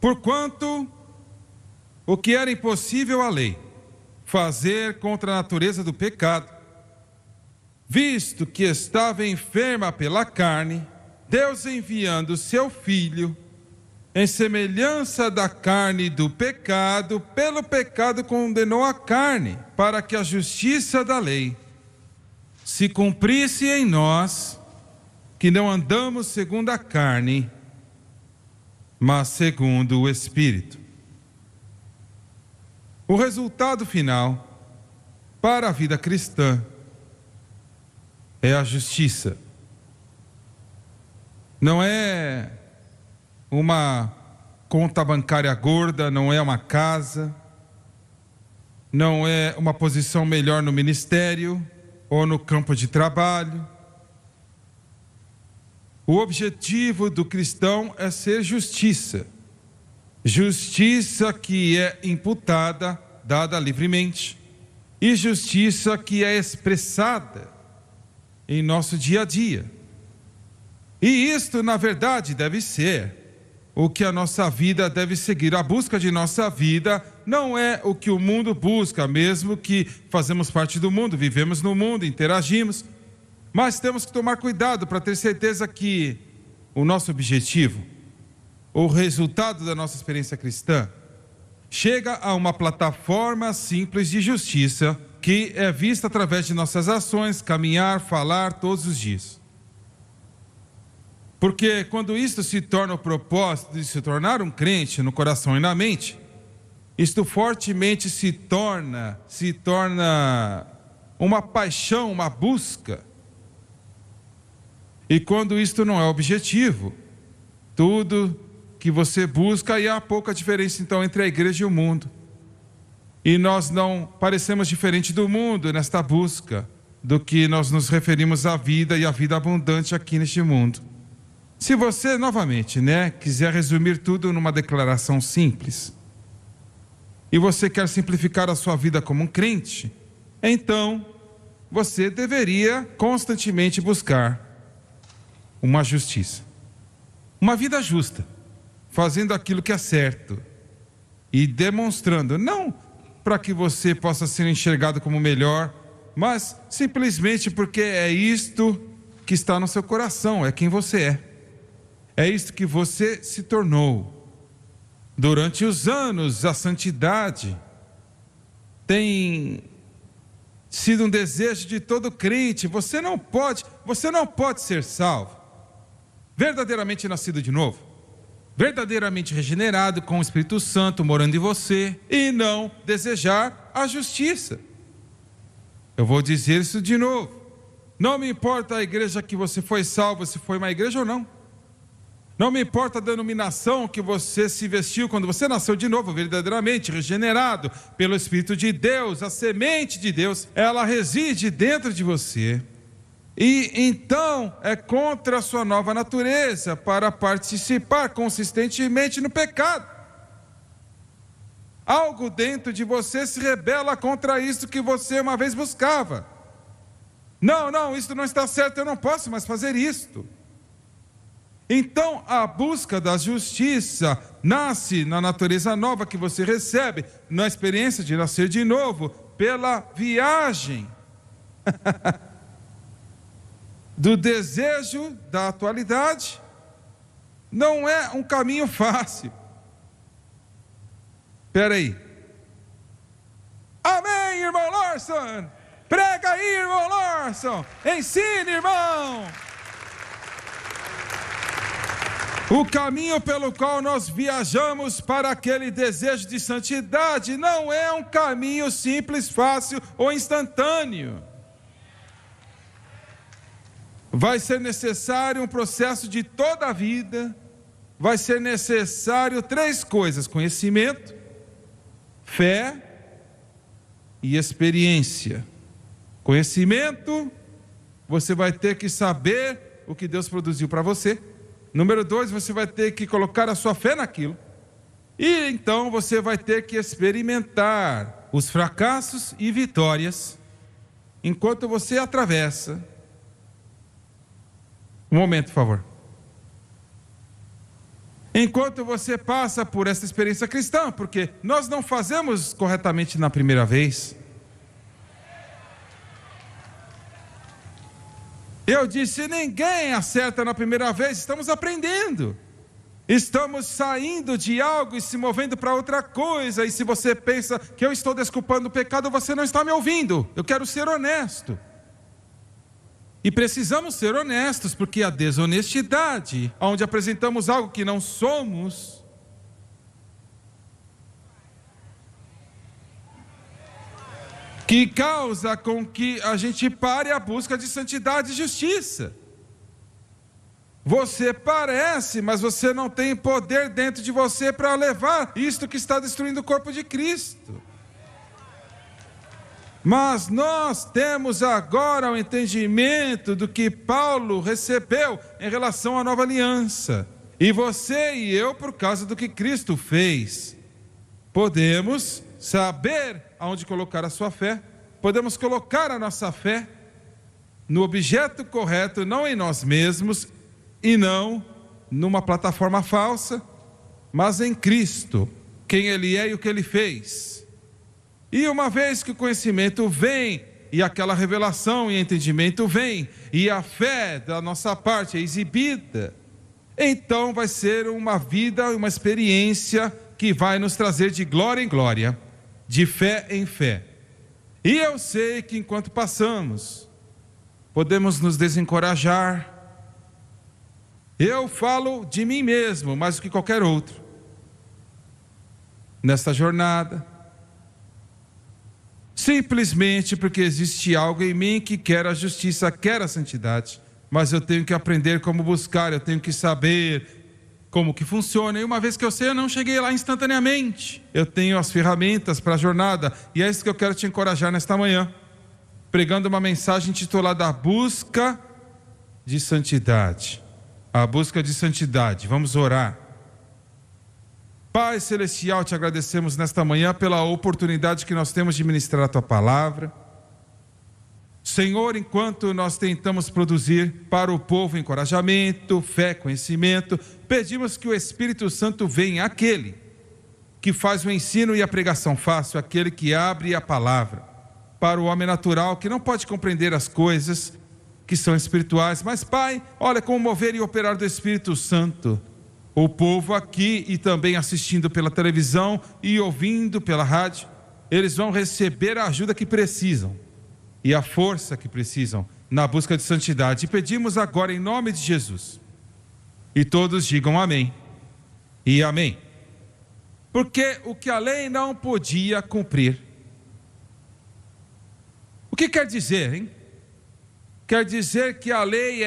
Porquanto o que era impossível à lei, fazer contra a natureza do pecado, visto que estava enferma pela carne, Deus enviando seu Filho, em semelhança da carne do pecado, pelo pecado condenou a carne, para que a justiça da lei se cumprisse em nós, que não andamos segundo a carne, mas segundo o Espírito. O resultado final para a vida cristã é a justiça. Não é uma conta bancária gorda, não é uma casa, não é uma posição melhor no ministério ou no campo de trabalho. O objetivo do cristão é ser justiça. Justiça que é imputada, dada livremente, e justiça que é expressada em nosso dia a dia. E isto, na verdade, deve ser o que a nossa vida deve seguir. A busca de nossa vida não é o que o mundo busca, mesmo que fazemos parte do mundo, vivemos no mundo, interagimos. Mas temos que tomar cuidado para ter certeza que o nosso objetivo, o resultado da nossa experiência cristã, chega a uma plataforma simples de justiça que é vista através de nossas ações, caminhar, falar todos os dias. Porque quando isto se torna o propósito de se tornar um crente no coração e na mente, isto fortemente se torna uma paixão, uma busca. E quando isto não é objetivo, tudo que você busca, e há pouca diferença então entre a igreja e o mundo. E nós não parecemos diferente do mundo nesta busca, do que nós nos referimos à vida e à vida abundante aqui neste mundo. Se você, novamente, quiser resumir tudo numa declaração simples, e você quer simplificar a sua vida como um crente, então você deveria constantemente buscar uma justiça, uma vida justa, fazendo aquilo que é certo e demonstrando, não para que você possa ser enxergado como melhor, mas simplesmente porque é isto que está no seu coração, é quem você é. É isto que você se tornou. Durante os anos, a santidade tem sido um desejo de todo crente. Você não pode ser salvo, verdadeiramente nascido de novo, verdadeiramente regenerado com o Espírito Santo morando em você, e não desejar a justiça. Eu vou dizer isso de novo. Não me importa a igreja que você foi salvo, se foi uma igreja ou não. Não me importa a denominação que você se vestiu quando você nasceu de novo, verdadeiramente regenerado pelo Espírito de Deus. A semente de Deus, ela reside dentro de você. E então é contra a sua nova natureza para participar consistentemente no pecado. Algo dentro de você se rebela contra isso que você uma vez buscava. Não, isso não está certo, eu não posso mais fazer isto. Então a busca da justiça nasce na natureza nova que você recebe, na experiência de nascer de novo, pela viagem do desejo da atualidade. Não é um caminho fácil. Espera aí. Amém, irmão Larson. Prega aí, irmão Larson. Ensine, irmão. O caminho pelo qual nós viajamos para aquele desejo de santidade não é um caminho simples, fácil ou instantâneo. Vai ser necessário um processo de toda a vida. Vai ser necessário 3 coisas: conhecimento, fé e experiência. Conhecimento, você vai ter que saber o que Deus produziu para você. Número 2, você vai ter que colocar a sua fé naquilo. E então você vai ter que experimentar os fracassos e vitórias enquanto você atravessa. Um momento, por favor. enquanto você passa por essa experiência cristã, porque nós não fazemos corretamente na primeira vez. Eu disse, ninguém acerta na primeira vez, estamos aprendendo. Estamos saindo de algo e se movendo para outra coisa. E se você pensa que eu estou desculpando o pecado, você não está me ouvindo. Eu quero ser honesto. E precisamos ser honestos, porque a desonestidade, onde apresentamos algo que não somos, que causa com que a gente pare a busca de santidade e justiça. Você parece, mas você não tem poder dentro de você para levar isto que está destruindo o corpo de Cristo. Mas nós temos agora o entendimento do que Paulo recebeu em relação à nova aliança. E você e eu, por causa do que Cristo fez, podemos saber aonde colocar a sua fé. Podemos colocar a nossa fé no objeto correto, não em nós mesmos, e não numa plataforma falsa, mas em Cristo, quem Ele é e o que Ele fez. E uma vez que o conhecimento vem, e aquela revelação e entendimento vem, e a fé da nossa parte é exibida, então vai ser uma vida, uma experiência que vai nos trazer de glória em glória, de fé em fé. E eu sei que enquanto passamos, podemos nos desencorajar. Eu falo de mim mesmo, mais do que qualquer outro, nesta jornada, simplesmente porque existe algo em mim que quer a justiça, quer a santidade, mas eu tenho que aprender como buscar, eu tenho que saber como que funciona, e uma vez que eu sei, eu não cheguei lá instantaneamente, eu tenho as ferramentas para a jornada, e é isso que eu quero te encorajar nesta manhã, pregando uma mensagem intitulada A Busca de Santidade. A busca de santidade. Vamos orar. Pai Celestial, te agradecemos nesta manhã pela oportunidade que nós temos de ministrar a Tua palavra. Senhor, enquanto nós tentamos produzir para o povo encorajamento, fé, conhecimento, pedimos que o Espírito Santo venha, aquele que faz o ensino e a pregação fácil, aquele que abre a palavra para o homem natural que não pode compreender as coisas que são espirituais, mas Pai, olha como mover e operar do Espírito Santo, o povo aqui e também assistindo pela televisão e ouvindo pela rádio, eles vão receber a ajuda que precisam e a força que precisam na busca de santidade, e pedimos agora em nome de Jesus, e todos digam amém e amém, porque o que a lei não podia cumprir, o que quer dizer, hein? Quer dizer que a lei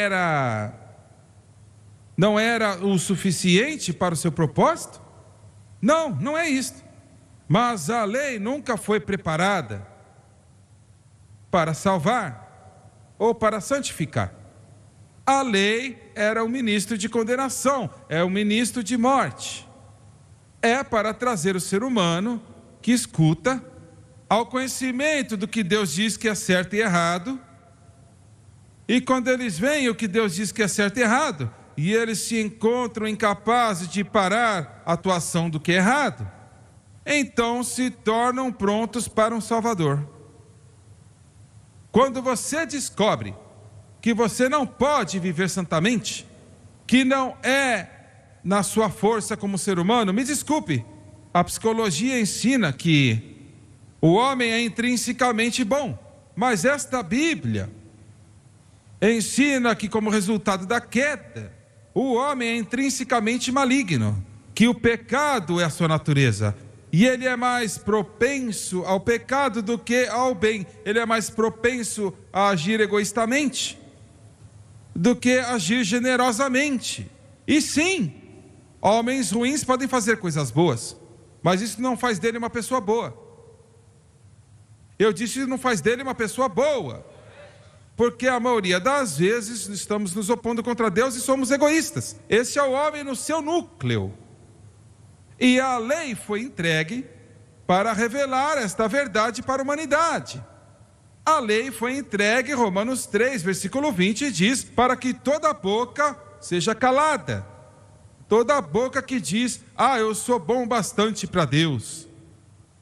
não era o suficiente para o seu propósito? Não, não é isso. Mas a lei nunca foi preparada para salvar ou para santificar. A lei era um ministro de condenação, é um ministro de morte. É para trazer o ser humano que escuta ao conhecimento do que Deus diz que é certo e errado. E quando eles veem o que Deus diz que é certo e errado, e eles se encontram incapazes de parar a atuação do que é errado, então se tornam prontos para um Salvador. Quando você descobre que você não pode viver santamente, que não é na sua força como ser humano, me desculpe, a psicologia ensina que o homem é intrinsecamente bom, mas esta Bíblia ensina que, como resultado da queda, o homem é intrinsecamente maligno, que o pecado é a sua natureza, e ele é mais propenso ao pecado do que ao bem. Ele é mais propenso a agir egoístamente do que agir generosamente. E sim, homens ruins podem fazer coisas boas, mas isso não faz dele uma pessoa boa. Eu disse que não faz dele uma pessoa boa, porque a maioria das vezes estamos nos opondo contra Deus e somos egoístas. Esse é o homem no seu núcleo. E a lei foi entregue para revelar esta verdade para a humanidade. A lei foi entregue, Romanos 3, versículo 20, diz, para que toda boca seja calada, Toda boca que diz, eu sou bom bastante para Deus.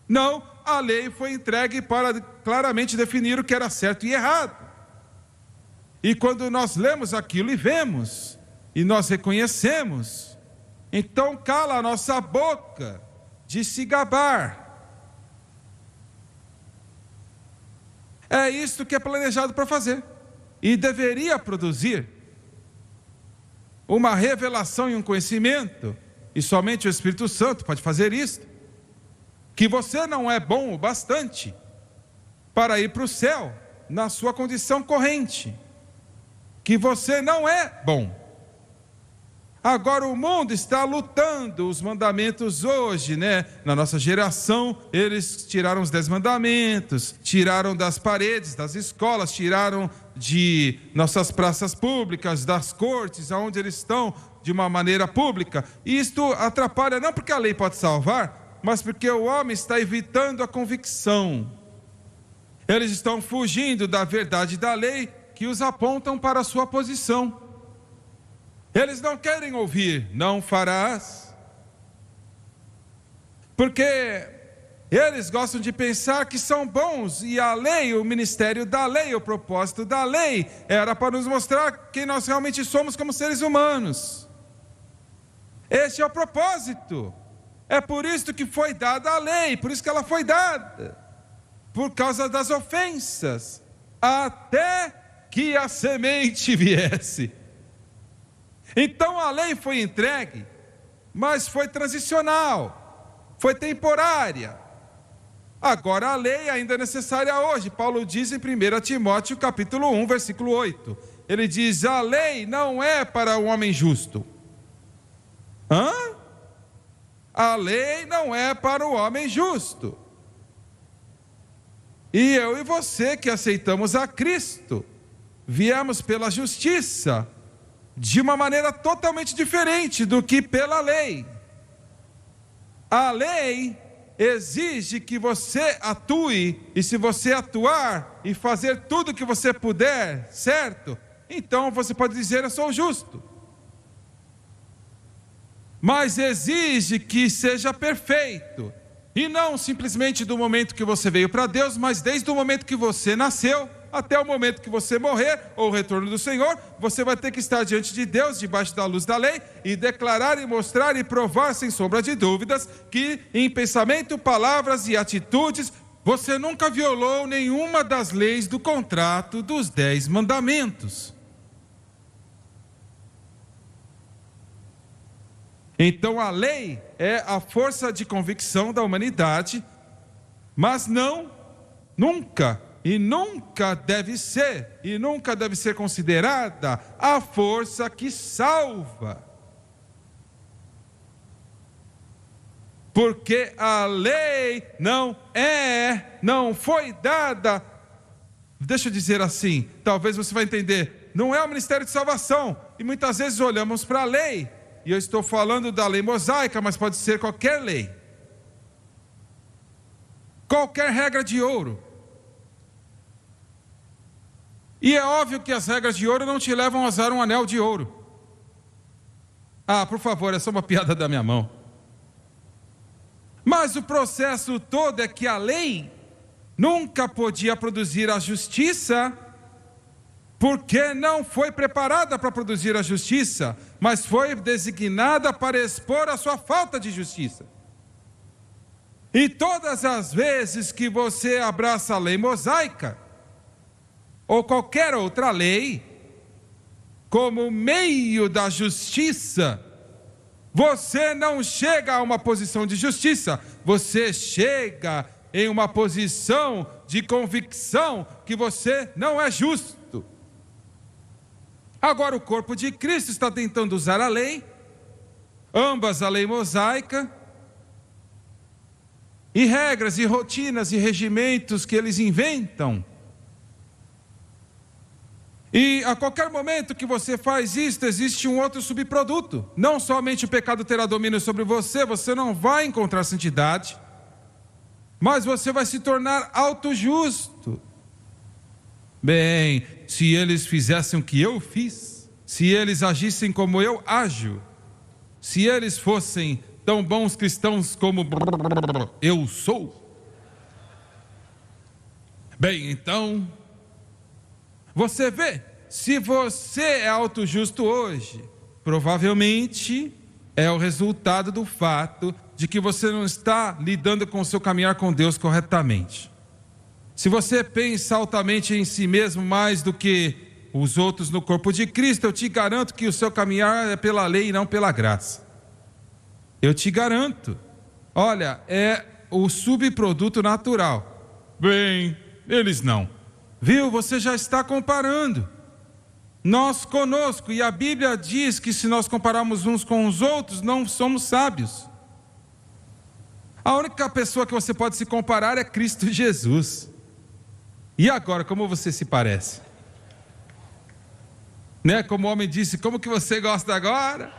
Não, a lei foi entregue para claramente definir o que era certo e errado. E quando nós lemos aquilo e vemos, e nós reconhecemos, então cala a nossa boca de se gabar. É isto que é planejado para fazer. E deveria produzir uma revelação e um conhecimento, e somente o Espírito Santo pode fazer isso, que você não é bom o bastante para ir para o céu na sua condição corrente, que você não é bom. Agora o mundo está lutando os mandamentos hoje, Na nossa geração, eles tiraram os 10 mandamentos, tiraram das paredes, das escolas, tiraram de nossas praças públicas, das cortes, aonde eles estão, de uma maneira pública. E isto atrapalha, não porque a lei pode salvar, mas porque o homem está evitando a convicção. Eles estão fugindo da verdade da lei que os apontam para a sua posição. Eles não querem ouvir, não farás. Porque eles gostam de pensar que são bons, e a lei, o ministério da lei, o propósito da lei, era para nos mostrar quem nós realmente somos como seres humanos. Este é o propósito. É por isso que foi dada a lei, por isso que ela foi dada. Por causa das ofensas, até que a semente viesse. Então a lei foi entregue, mas foi transicional, foi temporária. Agora a lei ainda é necessária hoje. Paulo diz em 1 Timóteo capítulo 1, versículo 8. Ele diz, a lei não é para o homem justo. A lei não é para o homem justo. E eu e você que aceitamos a Cristo, viemos pela justiça, de uma maneira totalmente diferente do que pela lei. A lei exige que você atue, e se você atuar e fazer tudo o que você puder, certo? Então você pode dizer, eu sou justo. Mas exige que seja perfeito, e não simplesmente do momento que você veio para Deus, mas desde o momento que você nasceu, até o momento que você morrer, ou o retorno do Senhor, você vai ter que estar diante de Deus, debaixo da luz da lei, e declarar e mostrar e provar, sem sombra de dúvidas, que em pensamento, palavras e atitudes, você nunca violou nenhuma das leis do contrato dos 10 mandamentos. Então a lei é a força de convicção da humanidade, mas nunca deve ser considerada a força que salva. Porque a lei não foi dada, deixa eu dizer assim, talvez você vai entender, não é o ministério de salvação, e muitas vezes olhamos para a lei, e eu estou falando da lei mosaica, mas pode ser qualquer lei, qualquer regra de ouro. E é óbvio que as regras de ouro não te levam a usar um anel de ouro. Por favor, é só uma piada da minha mão. Mas o processo todo é que a lei nunca podia produzir a justiça, porque não foi preparada para produzir a justiça, mas foi designada para expor a sua falta de justiça. E todas as vezes que você abraça a lei mosaica, ou qualquer outra lei, como meio da justiça, você não chega a uma posição de justiça, você chega em uma posição de convicção que você não é justo. Agora o corpo de Cristo está tentando usar a lei, ambas a lei mosaica, e regras e rotinas e regimentos que eles inventam. E a qualquer momento que você faz isto, existe um outro subproduto. Não somente o pecado terá domínio sobre você, você não vai encontrar santidade, mas você vai se tornar autojusto. Bem, se eles fizessem o que eu fiz, se eles agissem como eu ajo, se eles fossem tão bons cristãos como eu sou. Bem, então, você vê, se você é autojusto hoje, provavelmente é o resultado do fato de que você não está lidando com o seu caminhar com Deus corretamente. Se você pensa altamente em si mesmo mais do que os outros no corpo de Cristo, eu te garanto que o seu caminhar é pela lei e não pela graça. Eu te garanto. Olha, é o subproduto natural. Bem, eles não. Viu? Você já está comparando. Nós conosco, e a Bíblia diz que se nós compararmos uns com os outros, não somos sábios. A única pessoa que você pode se comparar é Cristo Jesus. E agora, como você se parece? Né? Como o homem disse, como que você gosta agora?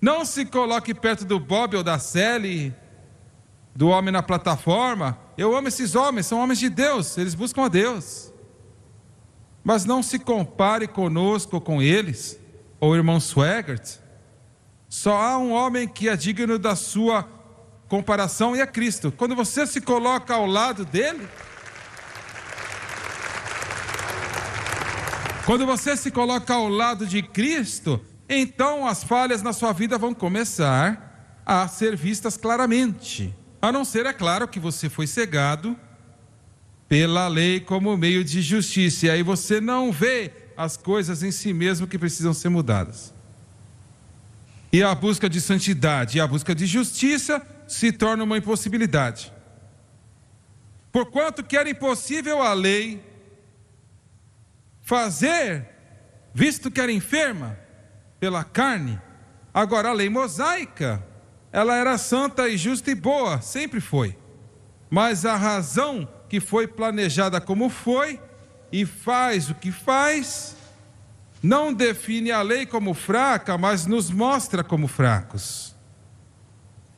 Não se coloque perto do Bob ou da Sally, do homem na plataforma. Eu amo esses homens, são homens de Deus, eles buscam a Deus. Mas não se compare conosco ou com eles, ou o irmão Swegert. Só há um homem que é digno da sua comparação e é Cristo. Quando você se coloca ao lado dele, quando você se coloca ao lado de Cristo, então as falhas na sua vida vão começar a ser vistas claramente. A não ser, é claro, que você foi cegado pela lei como meio de justiça. E aí você não vê as coisas em si mesmo que precisam ser mudadas. E a busca de santidade e a busca de justiça se torna uma impossibilidade. Porquanto que era impossível a lei fazer, visto que era enferma pela carne. Agora a lei mosaica, ela era santa e justa e boa, sempre foi. Mas a razão que foi planejada como foi e faz o que faz, não define a lei como fraca, mas nos mostra como fracos.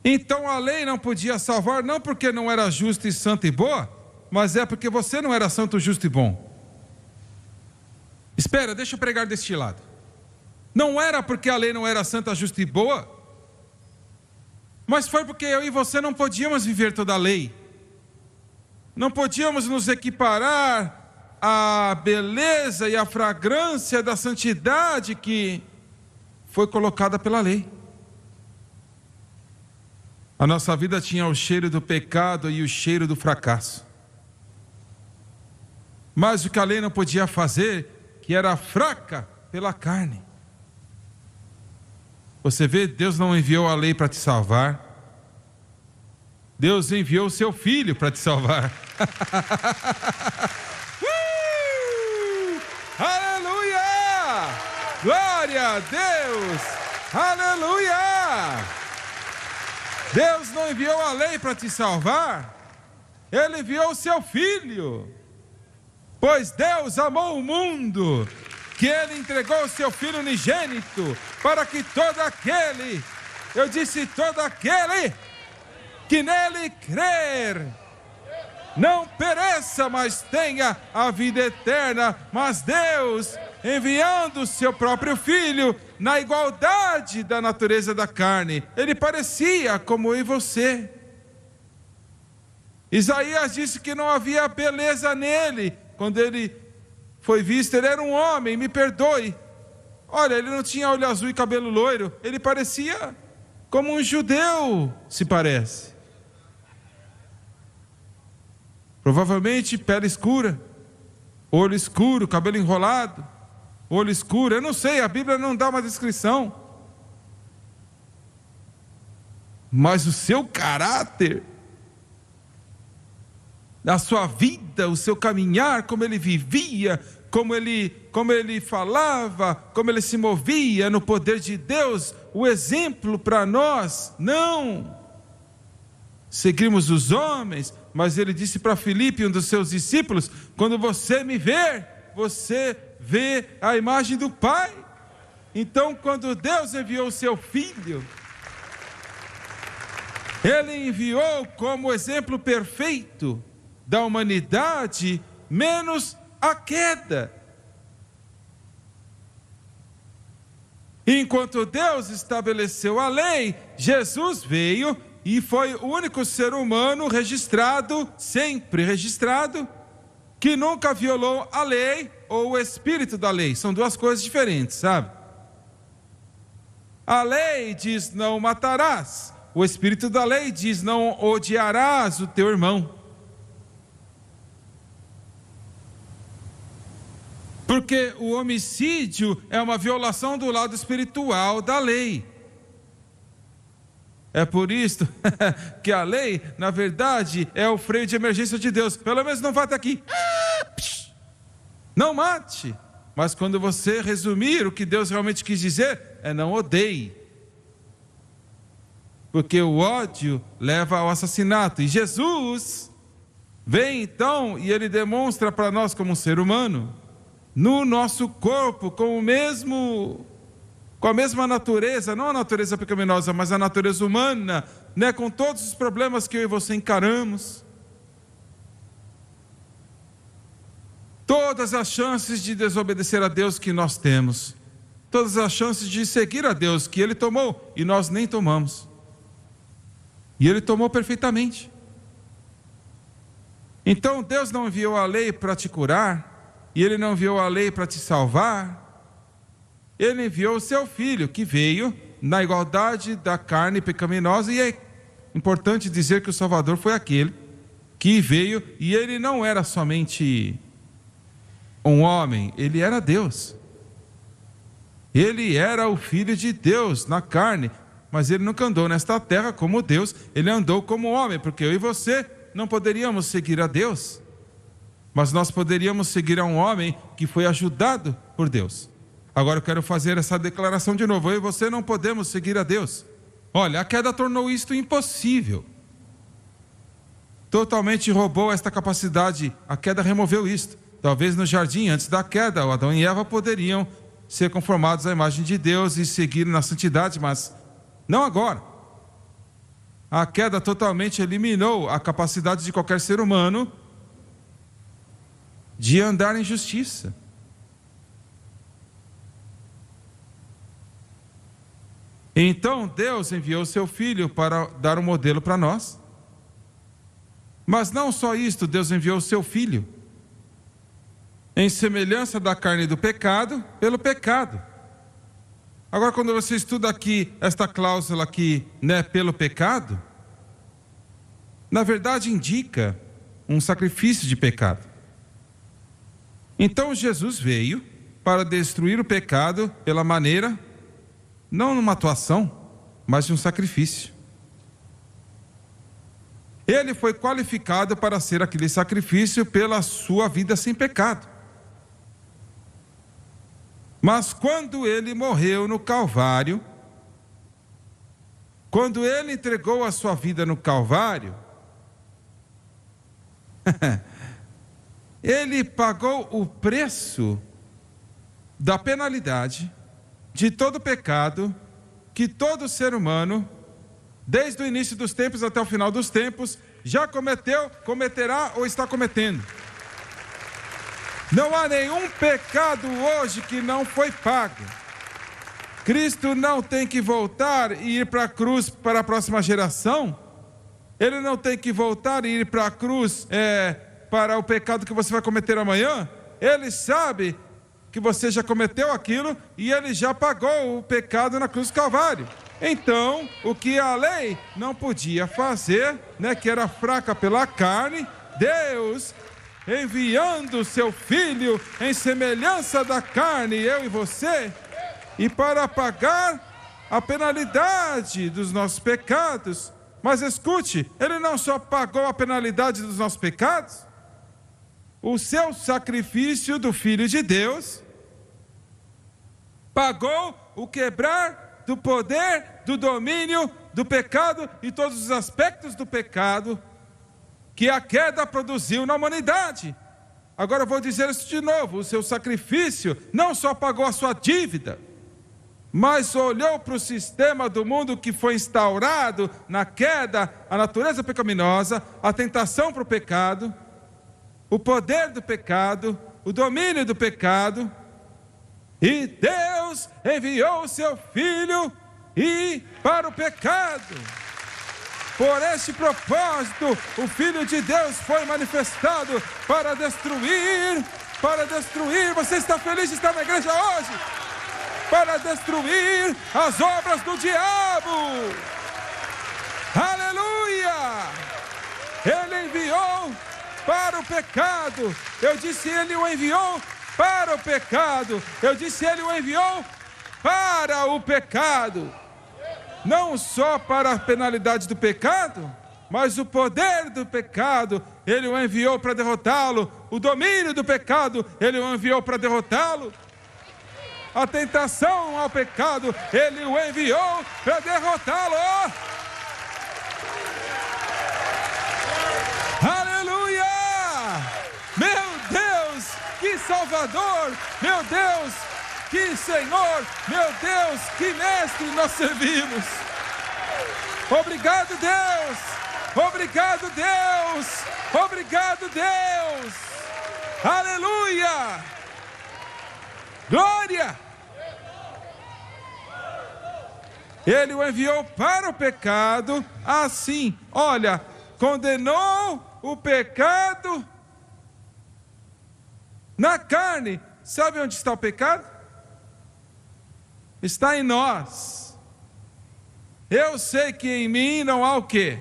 Então a lei não podia salvar, não porque não era justa e santa e boa, mas é porque você não era santo, justo e bom. Espera, deixa eu pregar deste lado. Não era porque a lei não era santa, justa e boa, mas foi porque eu e você não podíamos viver toda a lei. Não podíamos nos equiparar à beleza e à fragrância da santidade que foi colocada pela lei. A nossa vida tinha o cheiro do pecado e o cheiro do fracasso. Mas o que a lei não podia fazer, que era fraca pela carne. Você vê, Deus não enviou a lei para te salvar. Deus enviou o seu filho para te salvar. Aleluia! Glória a Deus! Aleluia! Deus não enviou a lei para te salvar. Ele enviou o seu filho. Pois Deus amou o mundo, que Ele entregou o seu Filho unigênito, para que todo aquele, eu disse todo aquele, que nele crer, não pereça, mas tenha a vida eterna. Mas Deus, enviando o seu próprio Filho, na igualdade da natureza da carne, Ele parecia como eu e você. Isaías disse que não havia beleza nele. Quando ele foi visto, ele era um homem, me perdoe. Olha, ele não tinha olho azul e cabelo loiro. Ele parecia como um judeu, se parece. Provavelmente pele escura, olho escuro, cabelo enrolado, olho escuro. Eu não sei, a Bíblia não dá uma descrição. Mas o seu caráter, a sua vida, o seu caminhar, como ele vivia, como ele falava, como ele se movia no poder de Deus, o exemplo para nós, não seguimos os homens, mas ele disse para Filipe, um dos seus discípulos, quando você me ver, você vê a imagem do Pai. Então, quando Deus enviou o seu Filho, Ele enviou como exemplo perfeito da humanidade, menos a queda. Enquanto Deus estabeleceu a lei, Jesus veio e foi o único ser humano registrado, sempre registrado, que nunca violou a lei ou o espírito da lei. São duas coisas diferentes, sabe? A lei diz não matarás. O espírito da lei diz não odiarás o teu irmão. Porque o homicídio é uma violação do lado espiritual da lei. É por isso que a lei, na verdade, é o freio de emergência de Deus. Pelo menos não vá até aqui. Não mate. Mas quando você resumir o que Deus realmente quis dizer, é não odeie. Porque o ódio leva ao assassinato. E Jesus vem então e ele demonstra para nós como um ser humano, no nosso corpo, com a mesma natureza, não a natureza pecaminosa, mas a natureza humana, né, com todos os problemas que eu e você encaramos. Todas as chances de desobedecer a Deus que nós temos. Todas as chances de seguir a Deus que Ele tomou e nós nem tomamos. E Ele tomou perfeitamente. Então Deus não enviou a lei para te curar, e Ele não enviou a lei para te salvar. Ele enviou o seu Filho, que veio na igualdade da carne pecaminosa, e é importante dizer que o Salvador foi aquele que veio, e Ele não era somente um homem, Ele era Deus. Ele era o Filho de Deus na carne, mas Ele nunca andou nesta terra como Deus, Ele andou como homem, porque eu e você não poderíamos seguir a Deus, mas nós poderíamos seguir a um homem que foi ajudado por Deus. Agora eu quero fazer essa declaração de novo. Eu e você não podemos seguir a Deus. Olha, a queda tornou isto impossível. Totalmente roubou esta capacidade. A queda removeu isto. Talvez no jardim, antes da queda, o Adão e Eva poderiam ser conformados à imagem de Deus e seguir na santidade, mas não agora. A queda totalmente eliminou a capacidade de qualquer ser humano de andar em justiça. Então Deus enviou o seu Filho para dar um modelo para nós. Mas não só isto, Deus enviou o seu Filho em semelhança da carne do pecado, pelo pecado. Agora, quando você estuda aqui, esta cláusula aqui, né, pelo pecado, na verdade indica um sacrifício de pecado. Então Jesus veio para destruir o pecado pela maneira, não numa atuação, mas de um sacrifício. Ele foi qualificado para ser aquele sacrifício pela sua vida sem pecado. Mas quando ele morreu no Calvário, quando ele entregou a sua vida no Calvário, ele pagou o preço da penalidade de todo pecado que todo ser humano, desde o início dos tempos até o final dos tempos, já cometeu, cometerá ou está cometendo. Não há nenhum pecado hoje que não foi pago. Cristo não tem que voltar e ir para a cruz para a próxima geração. Ele não tem que voltar e ir para a cruz para o pecado que você vai cometer amanhã. Ele sabe que você já cometeu aquilo e ele já pagou o pecado na cruz do Calvário. Então, o que a lei não podia fazer, né, que era fraca pela carne, Deus, enviando o seu Filho em semelhança da carne, eu e você, e para pagar a penalidade dos nossos pecados. Mas escute, ele não só pagou a penalidade dos nossos pecados, o seu sacrifício do Filho de Deus pagou o quebrar do poder, do domínio, do pecado e todos os aspectos do pecado que a queda produziu na humanidade. Agora eu vou dizer isso de novo: o seu sacrifício não só pagou a sua dívida, mas olhou para o sistema do mundo que foi instaurado na queda, a natureza pecaminosa, a tentação para o pecado, o poder do pecado, o domínio do pecado, E Deus enviou o seu Filho e para o pecado. Por este propósito, o Filho de Deus foi manifestado para destruir. Você está feliz de estar na igreja hoje? Para destruir as obras do diabo. Aleluia! Ele enviou para o pecado. Eu disse, ele o enviou para o pecado. Eu disse, ele o enviou para o pecado. Não só para a penalidade do pecado, mas o poder do pecado, ele o enviou para derrotá-lo. O domínio do pecado, ele o enviou para derrotá-lo. A tentação ao pecado, ele o enviou para derrotá-lo. Aleluia! Meu Deus, que Salvador! Meu Deus, que Senhor! Meu Deus, que Mestre nós servimos! Obrigado, Deus! Obrigado, Deus! Obrigado, Deus! Aleluia! Glória! Ele o enviou para o pecado, assim, olha, condenou o pecado na carne. Sabe onde está o pecado? Está em nós. Eu sei que em mim não há o quê?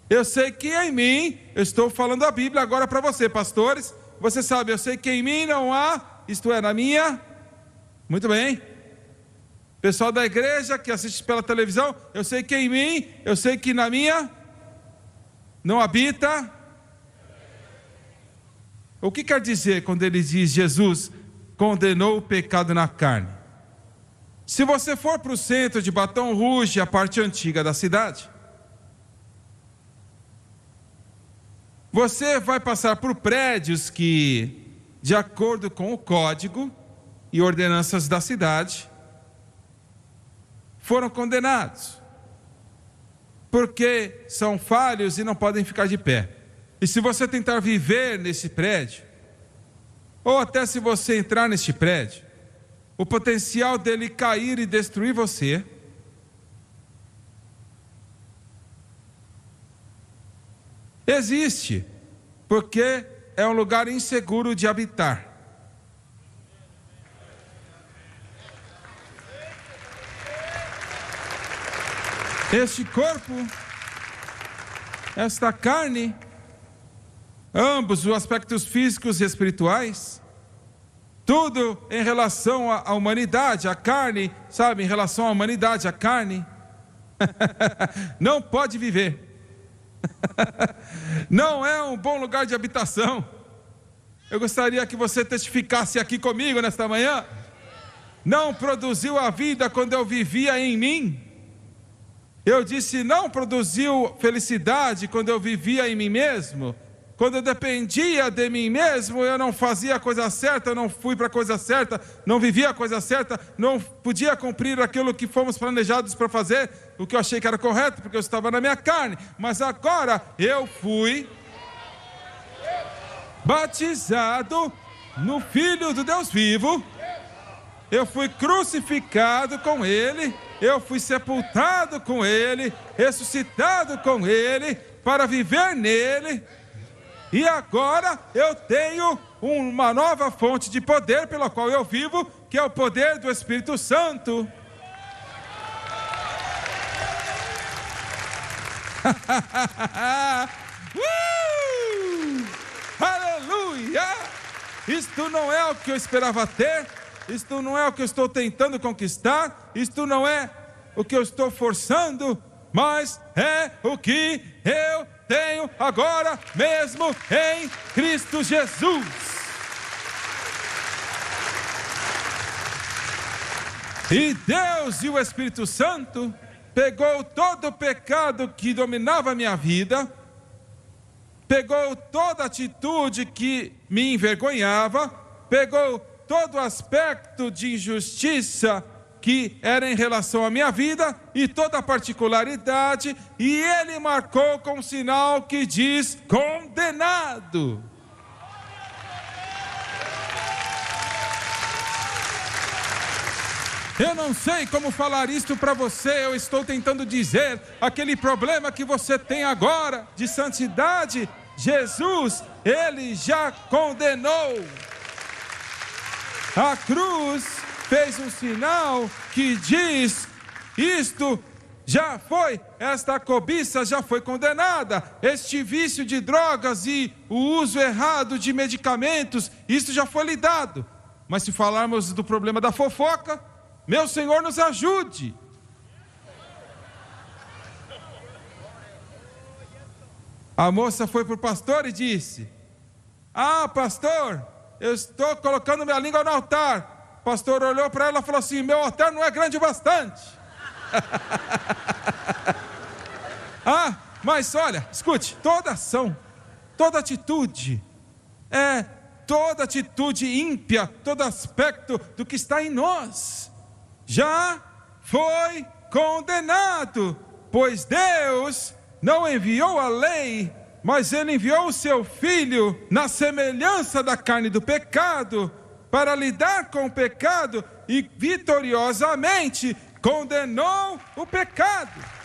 Eu sei que em mim, eu estou falando a Bíblia agora para você, pastores. Você sabe, eu sei que em mim não há, isto é, na minha. Muito bem. Pessoal da igreja que assiste pela televisão, eu sei que em mim, eu sei que na minha não habita. O que quer dizer quando ele diz Jesus condenou o pecado na carne? Se você for para o centro de Baton Rouge, a parte antiga da cidade, você vai passar por prédios que, de acordo com o código e ordenanças da cidade, foram condenados, porque são falhos e não podem ficar de pé. E se você tentar viver nesse prédio, ou até se você entrar neste prédio, o potencial dele cair e destruir você existe, porque é um lugar inseguro de habitar. Este corpo, esta carne, ambos os aspectos físicos e espirituais, tudo em relação à humanidade, a carne, sabe, em relação à humanidade, a carne, não pode viver. Não é um bom lugar de habitação. Eu gostaria que você testificasse aqui comigo nesta manhã. Não produziu a vida quando eu vivia em mim. Eu disse, não produziu felicidade quando eu vivia em mim mesmo. Quando eu dependia de mim mesmo, eu não fazia a coisa certa, eu não fui para a coisa certa, não vivia a coisa certa, não podia cumprir aquilo que fomos planejados para fazer, o que eu achei que era correto, porque eu estava na minha carne. Mas agora eu fui batizado no Filho do Deus vivo, eu fui crucificado com Ele, eu fui sepultado com Ele, ressuscitado com Ele, para viver nele. E agora eu tenho uma nova fonte de poder pela qual eu vivo, que é o poder do Espírito Santo. Aleluia! Isto não é o que eu esperava ter, isto não é o que eu estou tentando conquistar, isto não é o que eu estou forçando, mas é o que eu tenho agora mesmo em Cristo Jesus. E Deus e o Espírito Santo pegou todo o pecado que dominava a minha vida, pegou toda atitude que me envergonhava, pegou todo aspecto de injustiça que era em relação à minha vida e toda a particularidade, e ele marcou com um sinal que diz condenado. Eu não sei como falar isto para você, eu estou tentando dizer, aquele problema que você tem agora, de santidade, Jesus, Ele já condenou. A cruz fez um sinal que diz, isto já foi, esta cobiça já foi condenada, este vício de drogas e o uso errado de medicamentos, isso já foi lidado. Mas se falarmos do problema da fofoca, meu Senhor nos ajude. A moça foi para o pastor e disse, pastor, eu estou colocando minha língua no altar. O pastor olhou para ela e falou assim, meu altar não é grande o bastante. Mas olha, escute, toda ação, toda atitude, toda atitude ímpia, todo aspecto do que está em nós, já foi condenado, pois Deus não enviou a lei, mas Ele enviou o seu Filho na semelhança da carne do pecado, para lidar com o pecado e vitoriosamente condenou o pecado.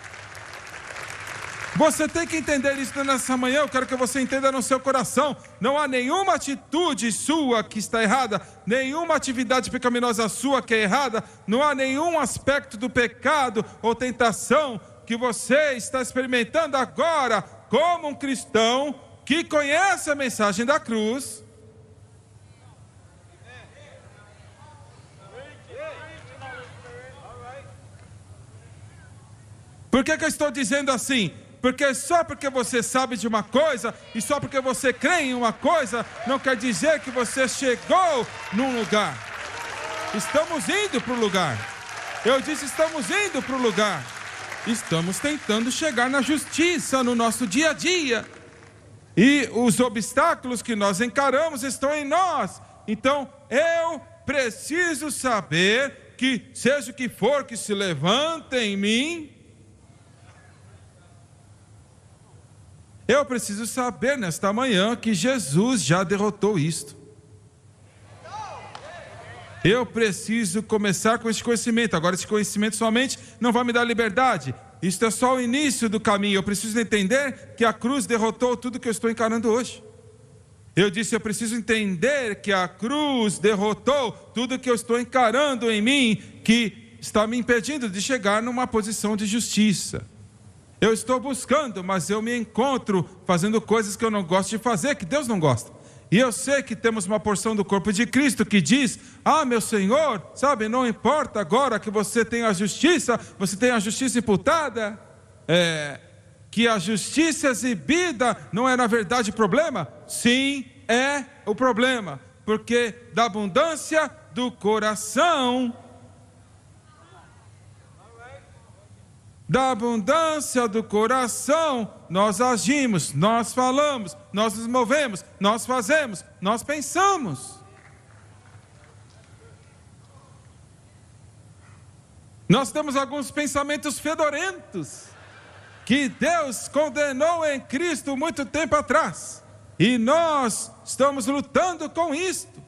Você tem que entender isso nessa manhã, eu quero que você entenda no seu coração. Não há nenhuma atitude sua que está errada, nenhuma atividade pecaminosa sua que é errada, não há nenhum aspecto do pecado ou tentação que você está experimentando agora, como um cristão que conhece a mensagem da cruz. Por que eu estou dizendo assim? Porque só porque você sabe de uma coisa, e só porque você crê em uma coisa, não quer dizer que você chegou num lugar. Estamos indo para o lugar. Eu disse, estamos indo para o lugar. Estamos tentando chegar na justiça no nosso dia a dia. E os obstáculos que nós encaramos estão em nós. Então, eu preciso saber que, seja o que for que se levante em mim, eu preciso saber nesta manhã que Jesus já derrotou isto. Eu preciso começar com esse conhecimento. Agora, esse conhecimento somente não vai me dar liberdade. Isto é só o início do caminho. Eu preciso entender que a cruz derrotou tudo que eu estou encarando hoje. Eu disse, eu preciso entender que a cruz derrotou tudo que eu estou encarando em mim, que está me impedindo de chegar numa posição de justiça. Eu estou buscando, mas eu me encontro fazendo coisas que eu não gosto de fazer, que Deus não gosta. E eu sei que temos uma porção do corpo de Cristo que diz, meu Senhor, sabe, não importa agora que você tenha a justiça, você tem a justiça imputada, que a justiça exibida não é na verdade problema? Sim, é o problema, porque da abundância do coração, nós agimos, nós falamos, nós nos movemos, nós fazemos, nós pensamos. Nós temos alguns pensamentos fedorentos, que Deus condenou em Cristo muito tempo atrás, e nós estamos lutando com isto.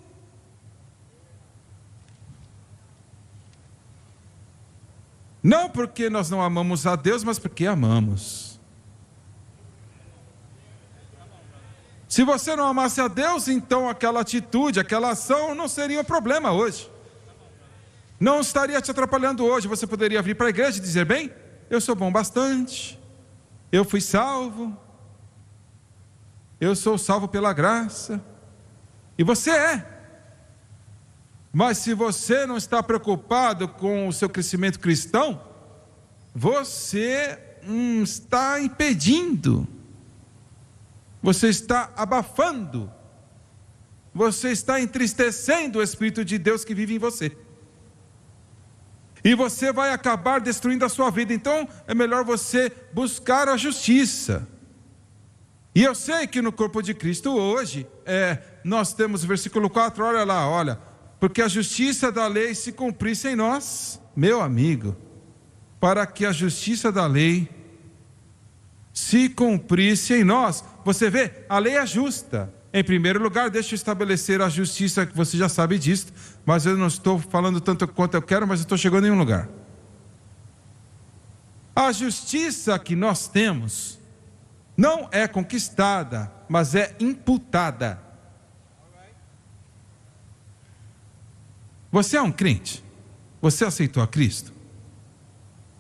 Não porque nós não amamos a Deus, mas porque amamos. Se você não amasse a Deus, então aquela atitude, aquela ação não seria um problema hoje. Não estaria te atrapalhando hoje. Você poderia vir para a igreja e dizer, bem, eu sou bom bastante, eu fui salvo, eu sou salvo pela graça. E você é. Mas se você não está preocupado com o seu crescimento cristão, você está impedindo, você está abafando, você está entristecendo o Espírito de Deus que vive em você. E você vai acabar destruindo a sua vida. Então é melhor você buscar a justiça. E eu sei que no corpo de Cristo hoje, nós temos o versículo 4, olha lá, olha. Porque a justiça da lei se cumprisse em nós, meu amigo, para que a justiça da lei se cumprisse em nós. Você vê, a lei é justa. Em primeiro lugar, deixa eu estabelecer a justiça, que você já sabe disso, mas eu não estou falando tanto quanto eu quero, mas eu estou chegando em um lugar. A justiça que nós temos não é conquistada, mas é imputada. Você é um crente? Você aceitou a Cristo?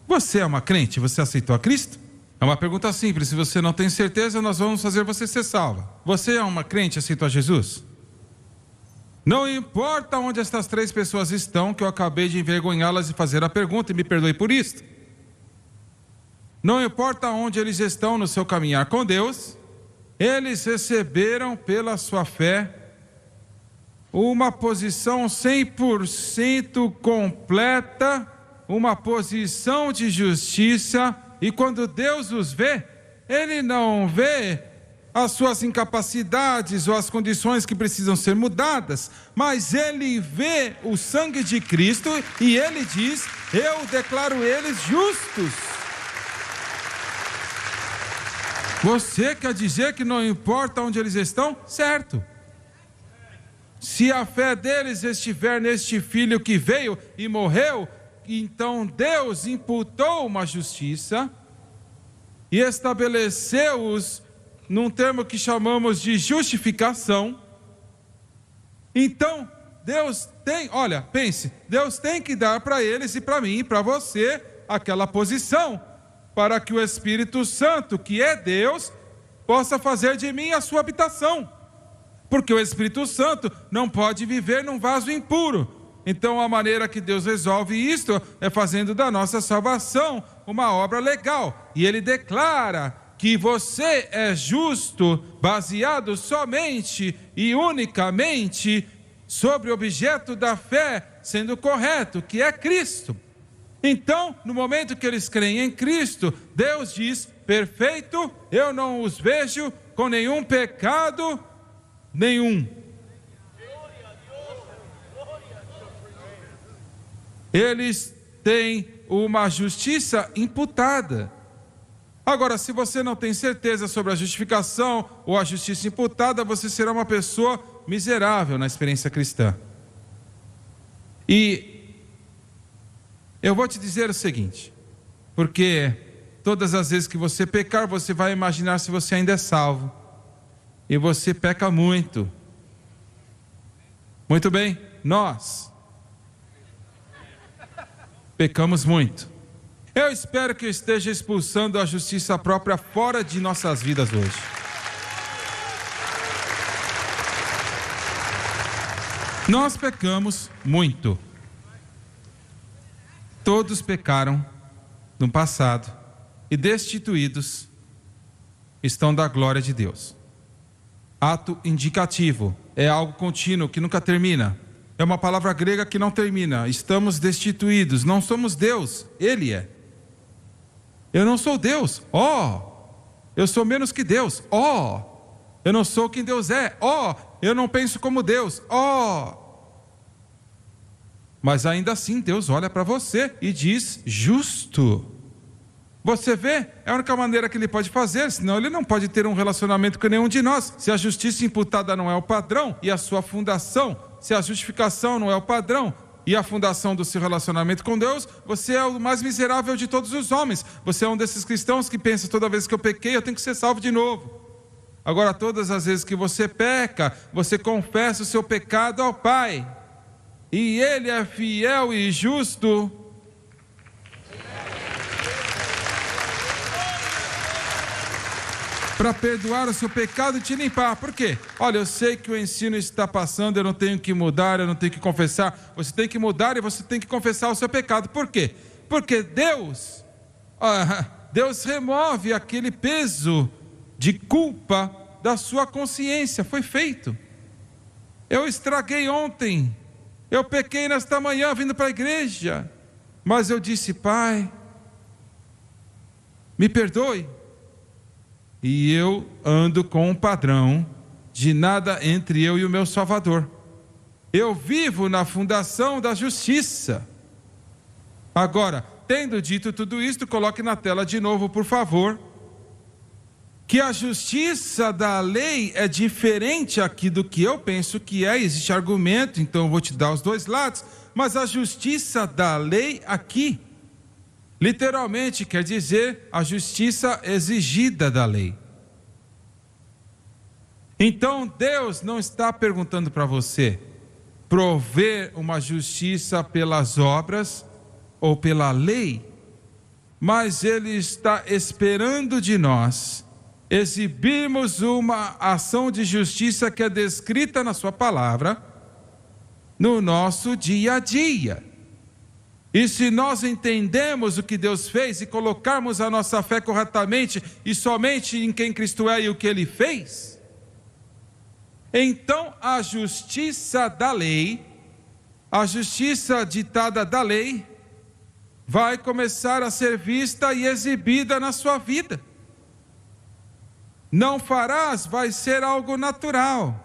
Você é uma crente? Você aceitou a Cristo? É uma pergunta simples. Se você não tem certeza, nós vamos fazer você ser salva. Você é uma crente? Aceitou a Jesus? Não importa onde estas 3 pessoas estão, que eu acabei de envergonhá-las e fazer a pergunta, e me perdoe por isto. Não importa onde eles estão no seu caminhar com Deus, eles receberam pela sua fé uma posição 100% completa, uma posição de justiça, e quando Deus os vê, Ele não vê as suas incapacidades ou as condições que precisam ser mudadas, mas Ele vê o sangue de Cristo e Ele diz: eu declaro eles justos. Você quer dizer que não importa onde eles estão? Certo. Se a fé deles estiver neste filho que veio e morreu, então Deus imputou uma justiça e estabeleceu-os num termo que chamamos de justificação. Então, Deus tem, olha, pense, Deus tem que dar para eles e para mim e para você aquela posição, para que o Espírito Santo, que é Deus, possa fazer de mim a sua habitação. Porque o Espírito Santo não pode viver num vaso impuro. Então a maneira que Deus resolve isto é fazendo da nossa salvação uma obra legal. E Ele declara que você é justo, baseado somente e unicamente sobre o objeto da fé, sendo correto, que é Cristo. Então, no momento que eles creem em Cristo, Deus diz: perfeito, eu não os vejo com nenhum pecado nenhum. Eles têm uma justiça imputada. Agora, se você não tem certeza sobre a justificação ou a justiça imputada, você será uma pessoa miserável na experiência cristã. E eu vou te dizer o seguinte, porque todas as vezes que você pecar, você vai imaginar se você ainda é salvo. E você peca muito. Muito bem, nós pecamos muito. Eu espero que eu esteja expulsando a justiça própria fora de nossas vidas hoje. Nós pecamos muito. Todos pecaram no passado e destituídos estão da glória de Deus. Ato indicativo, é algo contínuo que nunca termina. É uma palavra grega que não termina. Estamos destituídos, não somos Deus, Ele é. Eu não sou Deus, eu sou menos que Deus, eu não sou quem Deus é, eu não penso como Deus, Mas ainda assim Deus olha para você e diz: justo. Você vê, é a única maneira que Ele pode fazer, senão Ele não pode ter um relacionamento com nenhum de nós. Se a justiça imputada não é o padrão e a sua fundação, se a justificação não é o padrão e a fundação do seu relacionamento com Deus, você é o mais miserável de todos os homens. Você é um desses cristãos que pensa: toda vez que eu pequei, eu tenho que ser salvo de novo. Agora, todas as vezes que você peca, você confessa o seu pecado ao Pai, e Ele é fiel e justo para perdoar o seu pecado e te limpar. Por quê? Olha, eu sei que o ensino está passando, eu não tenho que mudar, eu não tenho que confessar. Você tem que mudar e você tem que confessar o seu pecado. Por quê? Porque Deus remove aquele peso de culpa da sua consciência. Foi feito. Eu estraguei ontem, eu pequei nesta manhã vindo para a igreja, mas eu disse: Pai, me perdoe. E eu ando com um padrão de nada entre eu e o meu Salvador. Eu vivo na fundação da justiça. Agora, tendo dito tudo isto, coloque na tela de novo, por favor, que a justiça da lei é diferente aqui do que eu penso que é. Existe argumento, então eu vou te dar os dois lados. Mas a justiça da lei aqui, literalmente quer dizer a justiça exigida da lei. Então Deus não está perguntando para você prover uma justiça pelas obras ou pela lei, mas Ele está esperando de nós exibirmos uma ação de justiça que é descrita na sua palavra no nosso dia a dia. E se nós entendemos o que Deus fez e colocarmos a nossa fé corretamente e somente em quem Cristo é e o que Ele fez, então a justiça da lei, a justiça ditada da lei, vai começar a ser vista e exibida na sua vida. Não farás, vai ser algo natural.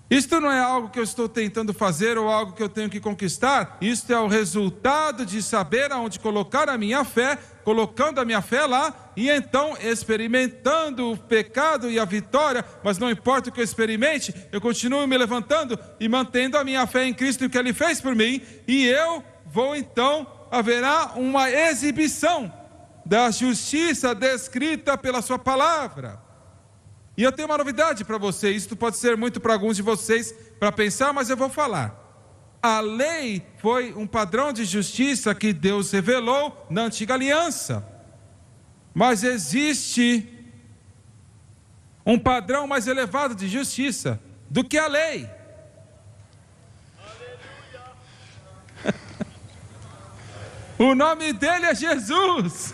Isto não é algo que eu estou tentando fazer ou algo que eu tenho que conquistar. Isto é o resultado de saber aonde colocar a minha fé, colocando a minha fé lá e então experimentando o pecado e a vitória. Mas não importa o que eu experimente, eu continuo me levantando e mantendo a minha fé em Cristo e o que Ele fez por mim. E eu vou então, haverá uma exibição da justiça descrita pela sua palavra. E eu tenho uma novidade para você. Isto pode ser muito para alguns de vocês para pensar, mas eu vou falar. A lei foi um padrão de justiça que Deus revelou na antiga aliança, mas existe um padrão mais elevado de justiça do que a lei. O nome dele é Jesus.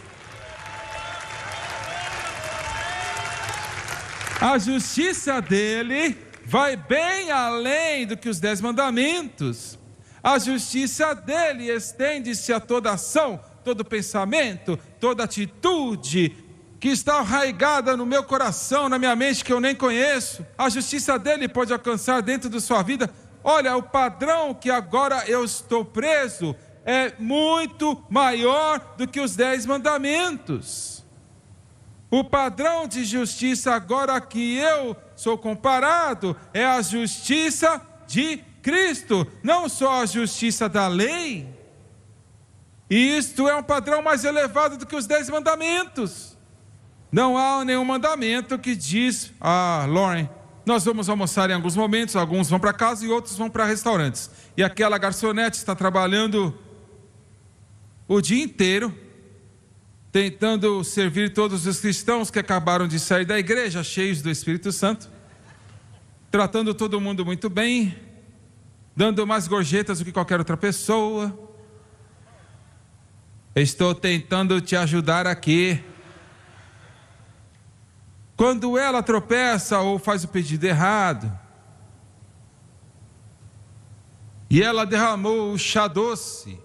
A justiça dele vai bem além do que os 10 mandamentos. A justiça dele estende-se a toda ação, todo pensamento, toda atitude que está arraigada no meu coração, na minha mente, que eu nem conheço. A justiça dele pode alcançar dentro da sua vida. Olha, o padrão que agora eu estou preso é muito maior do que os 10 mandamentos. O padrão de justiça agora que eu sou comparado é a justiça de Cristo, não só a justiça da lei. E isto é um padrão mais elevado do que os 10 mandamentos. Não há nenhum mandamento que diz: Lauren, nós vamos almoçar em alguns momentos, alguns vão para casa e outros vão para restaurantes. E aquela garçonete está trabalhando o dia inteiro, tentando servir todos os cristãos que acabaram de sair da igreja, cheios do Espírito Santo, tratando todo mundo muito bem, dando mais gorjetas do que qualquer outra pessoa. Estou tentando te ajudar aqui. Quando ela tropeça ou faz o pedido errado, e ela derramou o chá doce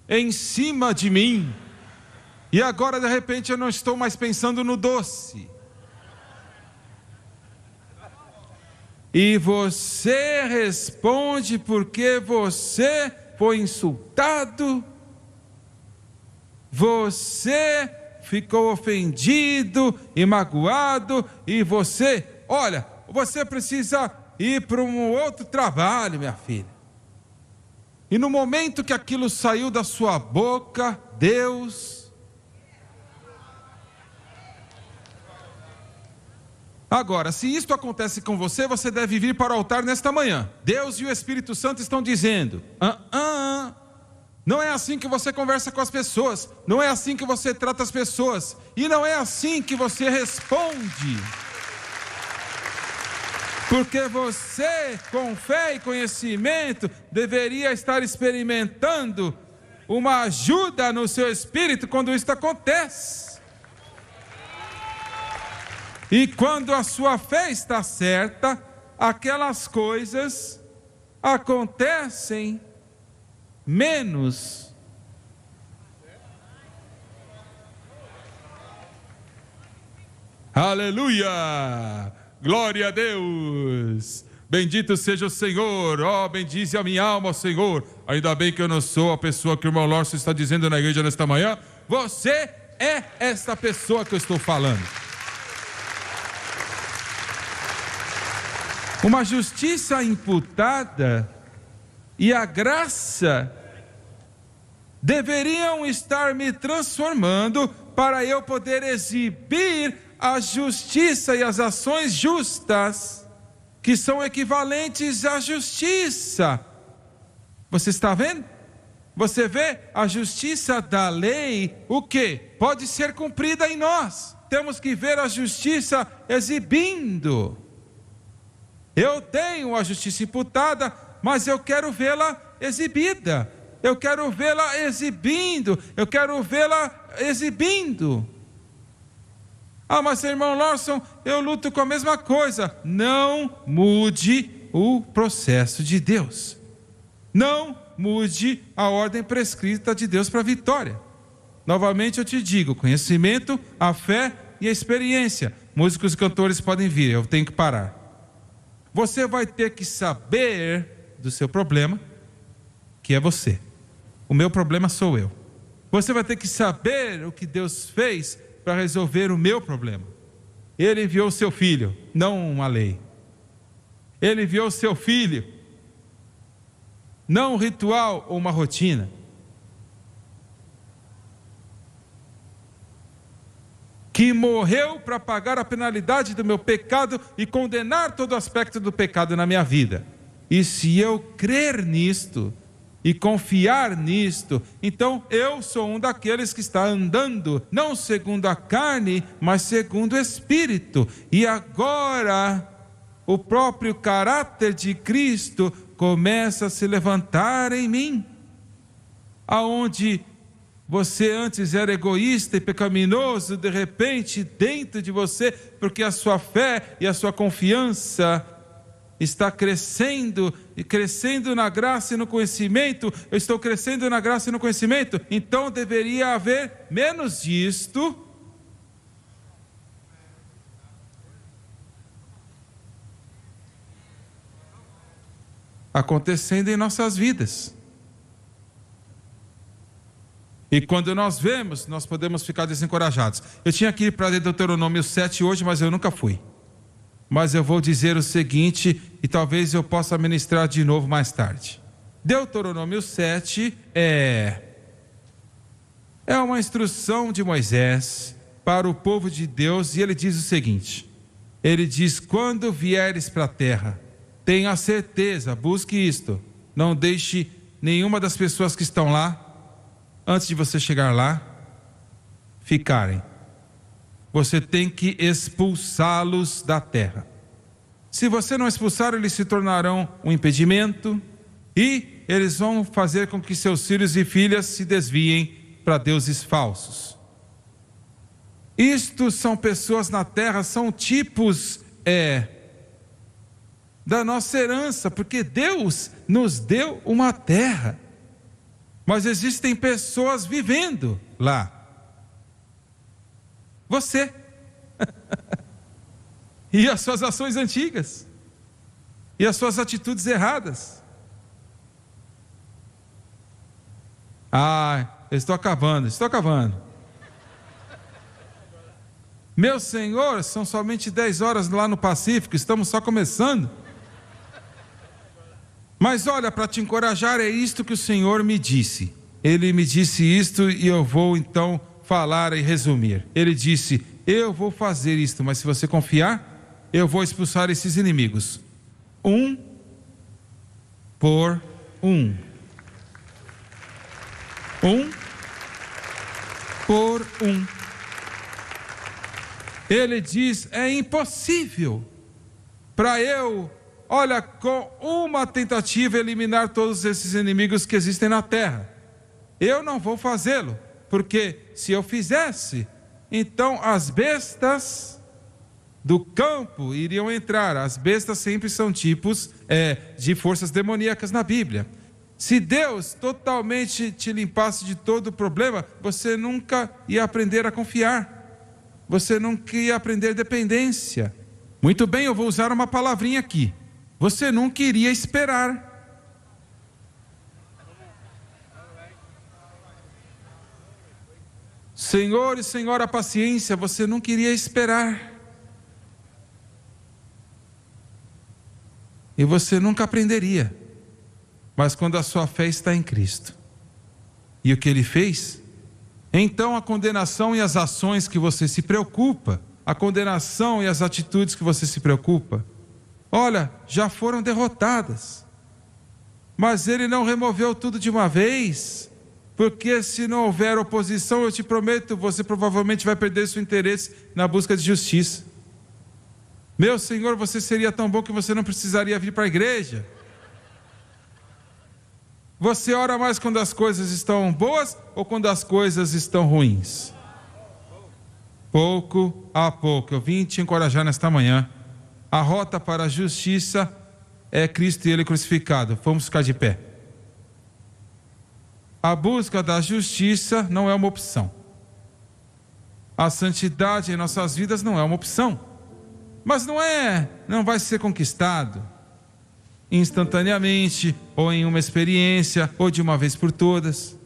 em cima de mim, e agora de repente eu não estou mais pensando no doce. E você responde porque você foi insultado, você ficou ofendido e magoado, e você precisa ir para um outro trabalho, minha filha. E no momento que aquilo saiu da sua boca, Deus... Agora, se isto acontece com você, você deve vir para o altar nesta manhã. Deus e o Espírito Santo estão dizendo: não é assim que você conversa com as pessoas, não é assim que você trata as pessoas, e não é assim que você responde. Porque você, com fé e conhecimento, deveria estar experimentando uma ajuda no seu espírito quando isso acontece. E quando a sua fé está certa, aquelas coisas acontecem menos. Aleluia! Glória a Deus! Bendito seja o Senhor! Bendize a minha alma, Senhor! Ainda bem que eu não sou a pessoa que o irmão Lórcio está dizendo na igreja nesta manhã. Você é essa pessoa que eu estou falando. Uma justiça imputada e a graça deveriam estar me transformando para eu poder exibir a justiça e as ações justas, que são equivalentes à justiça. Você está vendo? Você vê a justiça da lei, o que? Pode ser cumprida em nós. Temos que ver a justiça exibindo. Eu tenho a justiça imputada, mas eu quero vê-la exibida. Eu quero vê-la exibindo. Eu quero vê-la exibindo. Ah, mas irmão Lawson, eu luto com a mesma coisa. Não mude o processo de Deus. Não mude a ordem prescrita de Deus para a vitória. Novamente eu te digo, conhecimento, a fé e a experiência. Músicos e cantores podem vir, eu tenho que parar. Você vai ter que saber do seu problema, que é você. O meu problema sou eu. Você vai ter que saber o que Deus fez para resolver o meu problema. Ele enviou o seu filho, não uma lei. Ele enviou o seu filho, não um ritual ou uma rotina. Que morreu para pagar a penalidade do meu pecado e condenar todo aspecto do pecado na minha vida. E se eu crer nisto e confiar nisto, então eu sou um daqueles que está andando, não segundo a carne, mas segundo o Espírito. E agora, o próprio caráter de Cristo começa a se levantar em mim, aonde você antes era egoísta e pecaminoso, de repente dentro de você, porque a sua fé e a sua confiança está crescendo, e crescendo na graça e no conhecimento. Eu estou crescendo na graça e no conhecimento, então deveria haver menos disto, acontecendo em nossas vidas. E quando nós vemos, nós podemos ficar desencorajados. Eu tinha que ir para Deuteronômio 7 hoje, mas eu nunca fui. Mas eu vou dizer o seguinte, e talvez eu possa ministrar de novo mais tarde. Deuteronômio 7 é uma instrução de Moisés para o povo de Deus, e ele diz o seguinte: ele diz: quando vieres para a terra, tenha certeza, busque isto, não deixe nenhuma das pessoas que estão lá, antes de você chegar lá, ficarem. Você tem que expulsá-los da terra. Se você não expulsar, eles se tornarão um impedimento e eles vão fazer com que seus filhos e filhas se desviem para deuses falsos. Isto são pessoas na terra, são tipos da nossa herança, porque Deus nos deu uma terra. Mas existem pessoas vivendo lá. Você. E as suas ações antigas. E as suas atitudes erradas. Eu estou acabando. Meu Senhor, são somente 10 horas lá no Pacífico, estamos só começando. Mas olha, para te encorajar, é isto que o Senhor me disse. Ele me disse isto e eu vou então falar e resumir. Ele disse: eu vou fazer isto, mas se você confiar, eu vou expulsar esses inimigos. Um por um. Um por um. Ele diz: é impossível para eu, olha, com uma tentativa eliminar todos esses inimigos que existem na terra. Eu não vou fazê-lo, porque se eu fizesse, então as bestas do campo iriam entrar. As bestas sempre são tipos de forças demoníacas na Bíblia. Se Deus totalmente te limpasse de todo o problema, você nunca ia aprender a confiar. Você nunca ia aprender dependência. Muito bem, eu vou usar uma palavrinha aqui. Você nunca iria esperar. Senhor e Senhora, paciência, você não queria esperar. E você nunca aprenderia. Mas quando a sua fé está em Cristo, e o que Ele fez, então a condenação e as ações que você se preocupa, a condenação e as atitudes que você se preocupa, olha, já foram derrotadas. Mas Ele não removeu tudo de uma vez, porque se não houver oposição, eu te prometo, você provavelmente vai perder seu interesse na busca de justiça. Meu Senhor, você seria tão bom que você não precisaria vir para a igreja. Você ora mais quando as coisas estão boas ou quando as coisas estão ruins? Pouco a pouco. Eu vim te encorajar nesta manhã. A rota para a justiça é Cristo e Ele crucificado. Vamos ficar de pé. A busca da justiça não é uma opção. A santidade em nossas vidas não é uma opção. Mas não vai ser conquistado instantaneamente, ou em uma experiência, ou de uma vez por todas.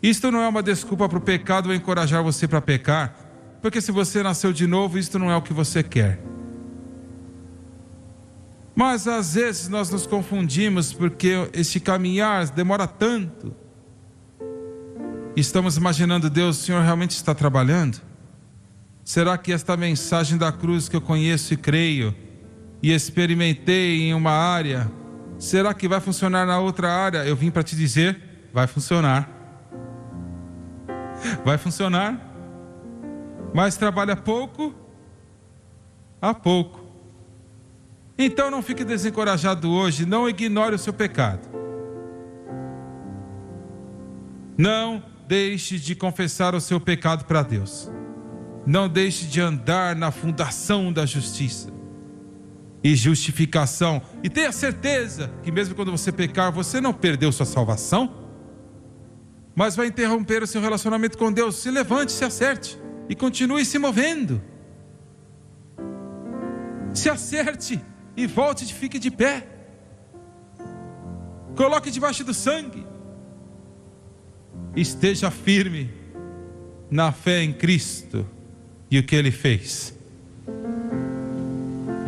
Isto não é uma desculpa para o pecado ou encorajar você para pecar, porque se você nasceu de novo, isto não é o que você quer. Mas às vezes nós nos confundimos, porque esse caminhar demora tanto. Estamos imaginando, Deus, o Senhor realmente está trabalhando? Será que esta mensagem da cruz que eu conheço e creio, e experimentei em uma área, será que vai funcionar na outra área? Eu vim para te dizer, vai funcionar. Vai funcionar. Mas trabalha pouco a pouco. Então não fique desencorajado hoje, não ignore o seu pecado. Não deixe de confessar o seu pecado para Deus. Não deixe de andar na fundação da justiça e justificação. E tenha certeza que mesmo quando você pecar, você não perdeu sua salvação, mas vai interromper o seu relacionamento com Deus. Se levante, se acerte e continue se movendo. Se acerte e volte e fique de pé. Coloque debaixo do sangue. Esteja firme na fé em Cristo e o que Ele fez.